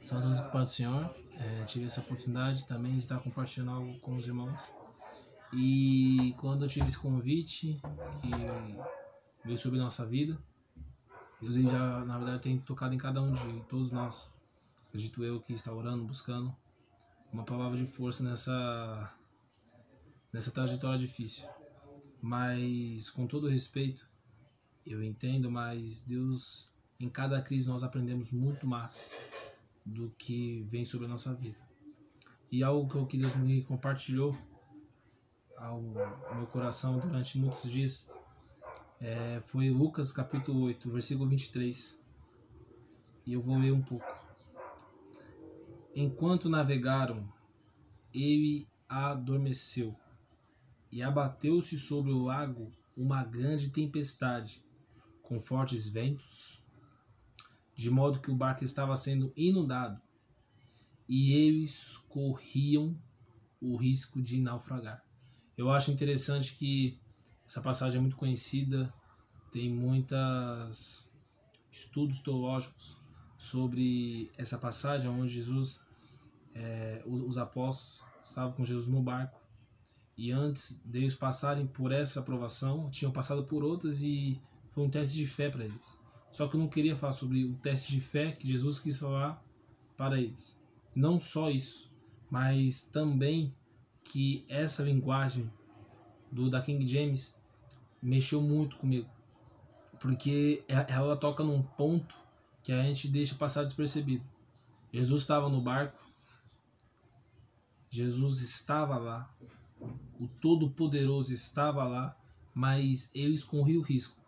Saudações com o Pai do Senhor. Tive essa oportunidade também de estar compartilhando algo com os irmãos. E quando eu tive esse convite que veio sobre a nossa vida, Deus ele já, na verdade, tem tocado em cada um de todos nós. Acredito eu que está orando, buscando uma palavra de força nessa trajetória difícil. Mas, com todo respeito, eu entendo, mas Deus, em cada crise nós aprendemos muito mais do que vem sobre a nossa vida. E algo que Deus me compartilhou ao meu coração durante muitos dias foi Lucas capítulo 8, versículo 23. E eu vou ler um pouco. Enquanto navegaram, ele adormeceu, e abateu-se sobre o lago uma grande tempestade, com fortes ventos, de modo que o barco estava sendo inundado, e eles corriam o risco de naufragar. Eu acho interessante que essa passagem é muito conhecida, tem muitos estudos teológicos sobre essa passagem, onde Jesus, os apóstolos estavam com Jesus no barco, e antes deles passarem por essa aprovação, tinham passado por outras e foi um teste de fé para eles. Só que eu não queria falar sobre o teste de fé que Jesus quis falar para eles. Não só isso, mas também que essa linguagem da King James mexeu muito comigo. Porque ela toca num ponto que a gente deixa passar despercebido. Jesus estava no barco, Jesus estava lá, o Todo-Poderoso estava lá, mas eles corriam o risco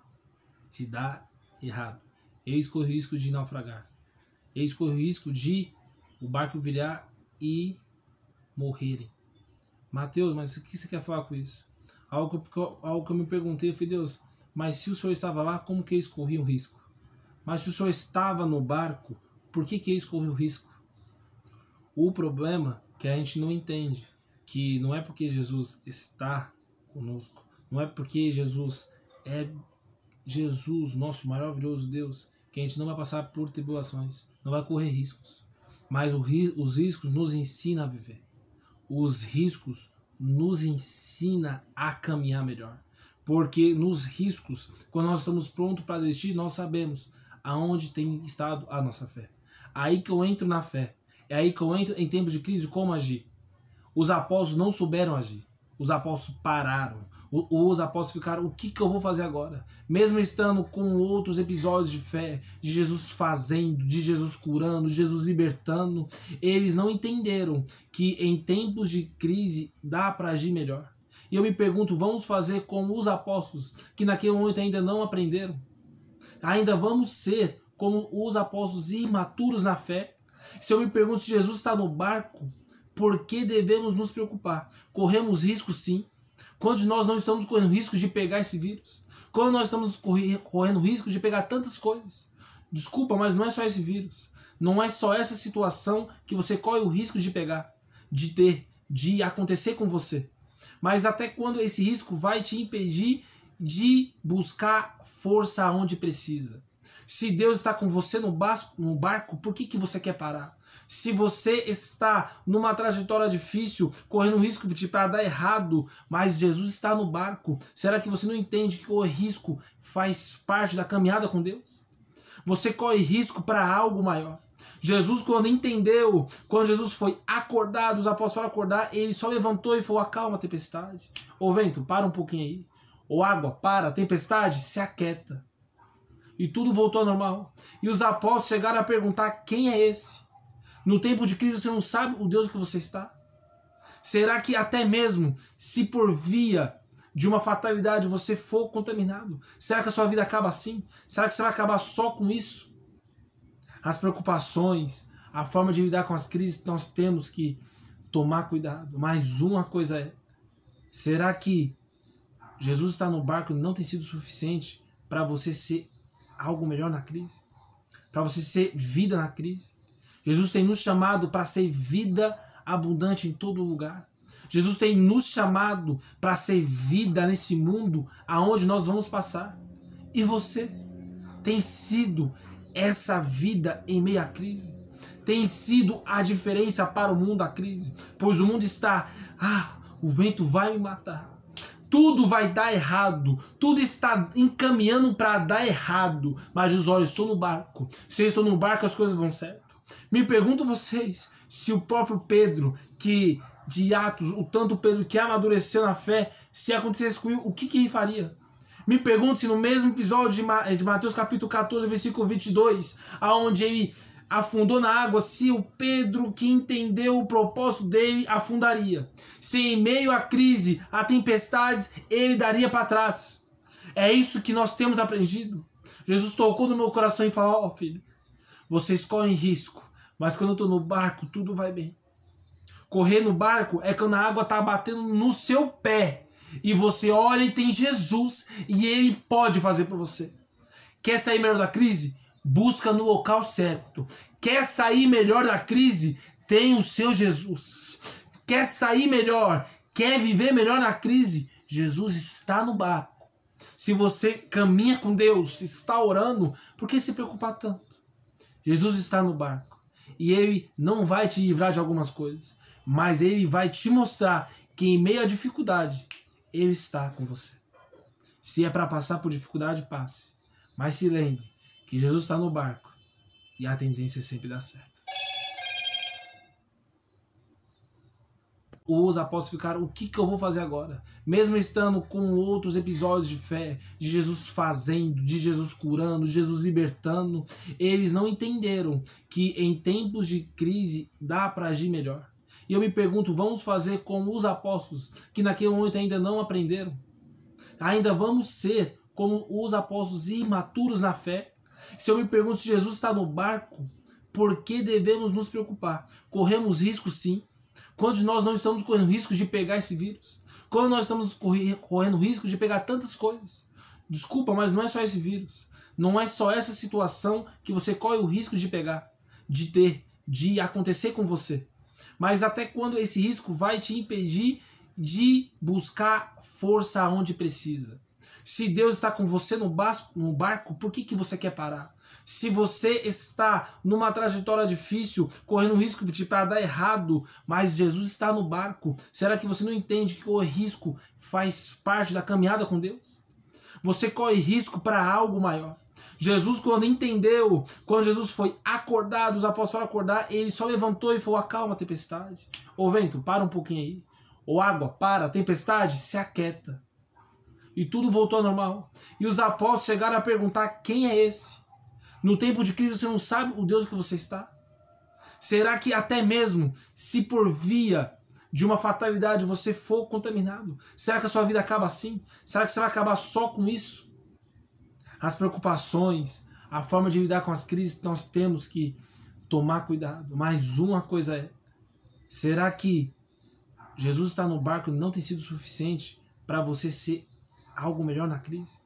de dar errado. Eles corriam o risco de naufragar. Eles corriam o risco de o barco virar e morrerem. Mateus, mas o que você quer falar com isso? Algo que eu me perguntei, eu falei, Deus, mas se o Senhor estava lá, como que eles corriam risco? Mas se o Senhor estava no barco, por que eles corriam risco? O problema é que a gente não entende que não é porque Jesus está conosco, não é porque Jesus é Jesus, nosso maravilhoso Deus, que a gente não vai passar por tribulações, não vai correr riscos. Mas os riscos nos ensinam a viver. Os riscos nos ensinam a caminhar melhor. Porque nos riscos, quando nós estamos prontos para desistir, nós sabemos aonde tem estado a nossa fé. Aí que eu entro na fé. É aí que eu entro em tempos de crise, como agir. Os apóstolos não souberam agir. Os apóstolos pararam. Os apóstolos ficaram, o que eu vou fazer agora? Mesmo estando com outros episódios de fé, de Jesus fazendo, de Jesus curando, de Jesus libertando, eles não entenderam que em tempos de crise dá para agir melhor. E eu me pergunto, vamos fazer como os apóstolos, que naquele momento ainda não aprenderam? Ainda vamos ser como os apóstolos imaturos na fé? Se eu me pergunto se Jesus está no barco, por que devemos nos preocupar? Corremos risco sim. Quando nós não estamos correndo risco de pegar esse vírus? Quando nós estamos correndo risco de pegar tantas coisas? Desculpa, mas não é só esse vírus. Não é só essa situação que você corre o risco de pegar, de ter, de acontecer com você. Mas até quando esse risco vai te impedir de buscar força onde precisa? Se Deus está com você no barco, por que você quer parar? Se você está numa trajetória difícil, correndo risco de dar errado, mas Jesus está no barco, será que você não entende que o risco faz parte da caminhada com Deus? Você corre risco para algo maior. Jesus, quando Jesus foi acordado, os apóstolos foram acordar, ele só levantou e falou, acalma a tempestade. Ô vento, para um pouquinho aí. Ô água, para, a tempestade se aquieta. E tudo voltou ao normal. E os apóstolos chegaram a perguntar, quem é esse? No tempo de crise você não sabe o Deus que você está? Será que até mesmo se por via de uma fatalidade você for contaminado, será que a sua vida acaba assim? Será que você vai acabar só com isso? As preocupações, a forma de lidar com as crises, nós temos que tomar cuidado. Mas uma coisa é, será que Jesus está no barco não tem sido suficiente para você ser algo melhor na crise? Para você ser vida na crise? Jesus tem nos chamado para ser vida abundante em todo lugar. Jesus tem nos chamado para ser vida nesse mundo aonde nós vamos passar. E você tem sido essa vida em meio à crise? tem sido a diferença para o mundo da crise. Pois o mundo está, o vento vai me matar. Tudo vai dar errado. Tudo está encaminhando para dar errado. Mas os olhos, estou no barco. Se eu estou no barco, as coisas vão certo. Me pergunto vocês se o próprio Pedro, que de Atos, o tanto Pedro que amadureceu na fé, se acontecesse com ele, o que ele faria? Me pergunto se no mesmo episódio de Mateus capítulo 14, versículo 22, aonde ele afundou na água, se o Pedro que entendeu o propósito dele afundaria. Se em meio à crise, a tempestades, ele daria para trás. É isso que nós temos aprendido. Jesus tocou no meu coração e falou: filho, vocês correm risco, mas quando eu estou no barco, tudo vai bem. Correr no barco é quando a água está batendo no seu pé e você olha e tem Jesus e ele pode fazer por você. Quer sair melhor da crise? Busca no local certo. Quer sair melhor da crise? Tem o seu Jesus. Quer sair melhor? Quer viver melhor na crise? Jesus está no barco. Se você caminha com Deus, está orando, por que se preocupar tanto? Jesus está no barco. E ele não vai te livrar de algumas coisas, mas ele vai te mostrar que em meio à dificuldade, ele está com você. Se é para passar por dificuldade, passe. Mas se lembre que Jesus está no barco e a tendência é sempre dar certo. Os apóstolos ficaram: o que eu vou fazer agora? Mesmo estando com outros episódios de fé, de Jesus fazendo, de Jesus curando, de Jesus libertando, eles não entenderam que em tempos de crise dá para agir melhor. E eu me pergunto, vamos fazer como os apóstolos, que naquele momento ainda não aprenderam? Ainda vamos ser como os apóstolos imaturos na fé? Se eu me pergunto se Jesus está no barco, por que devemos nos preocupar? Corremos risco sim. Quando nós não estamos correndo risco de pegar esse vírus? Quando nós estamos correndo risco de pegar tantas coisas? Desculpa, mas não é só esse vírus. Não é só essa situação que você corre o risco de pegar, de ter, de acontecer com você. Mas até quando esse risco vai te impedir de buscar força onde precisa? Se Deus está com você no barco, por que você quer parar? Se você está numa trajetória difícil, correndo risco de dar errado, mas Jesus está no barco, será que você não entende que o risco faz parte da caminhada com Deus? Você corre risco para algo maior. Jesus, quando Jesus foi acordado, os apóstolos foram acordar, ele só levantou e falou: acalma a tempestade. Ô vento, para um pouquinho aí. Ô água, para, a tempestade se aquieta. E tudo voltou ao normal. E os apóstolos chegaram a perguntar: quem é esse? No tempo de crise você não sabe o Deus que você está? Será que até mesmo se por via de uma fatalidade você for contaminado, será que a sua vida acaba assim? Será que você vai acabar só com isso? As preocupações, a forma de lidar com as crises, nós temos que tomar cuidado. Mas uma coisa é: será que Jesus está no barco e não tem sido suficiente para você ser algo melhor na crise?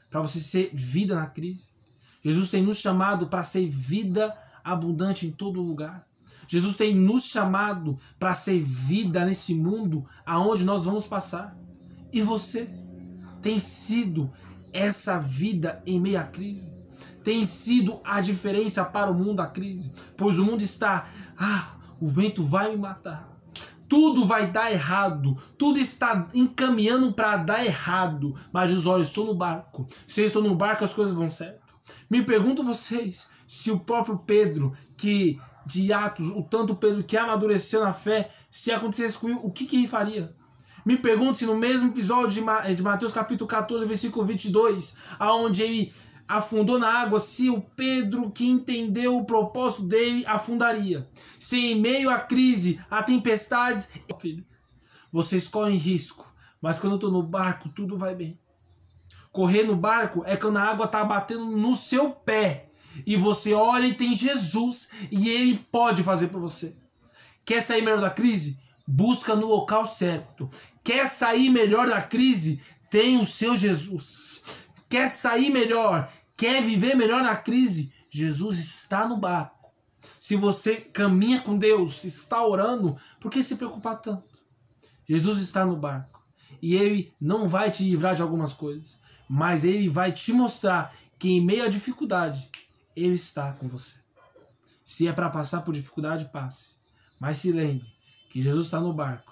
Para você ser vida na crise? Jesus tem nos chamado para ser vida abundante em todo lugar. Jesus tem nos chamado para ser vida nesse mundo aonde nós vamos passar. E você tem sido essa vida em meio à crise? Tem sido a diferença para o mundo da crise? Pois o mundo está, o vento vai me matar. Tudo vai dar errado, tudo está encaminhando para dar errado, mas os olhos, estou no barco. Se eu estou no barco, as coisas vão certo. Me pergunto vocês se o próprio Pedro, que de Atos, o tanto Pedro que amadureceu na fé, se acontecesse com ele, o que ele faria? Me pergunto se no mesmo episódio de Mateus capítulo 14, versículo 22, aonde ele afundou na água, se o Pedro que entendeu o propósito dele afundaria. Se em meio à crise, a tempestades, filho, vocês correm risco, mas quando eu estou no barco, tudo vai bem. Correr no barco é quando a água está batendo no seu pé e você olha e tem Jesus e ele pode fazer por você. Quer sair melhor da crise? Busca no local certo. Quer sair melhor da crise? Tem o seu Jesus. Quer sair melhor? Quer viver melhor na crise? Jesus está no barco. Se você caminha com Deus, está orando, por que se preocupar tanto? Jesus está no barco. E ele não vai te livrar de algumas coisas, mas ele vai te mostrar que em meio à dificuldade, ele está com você. Se é para passar por dificuldade, passe. Mas se lembre que Jesus está no barco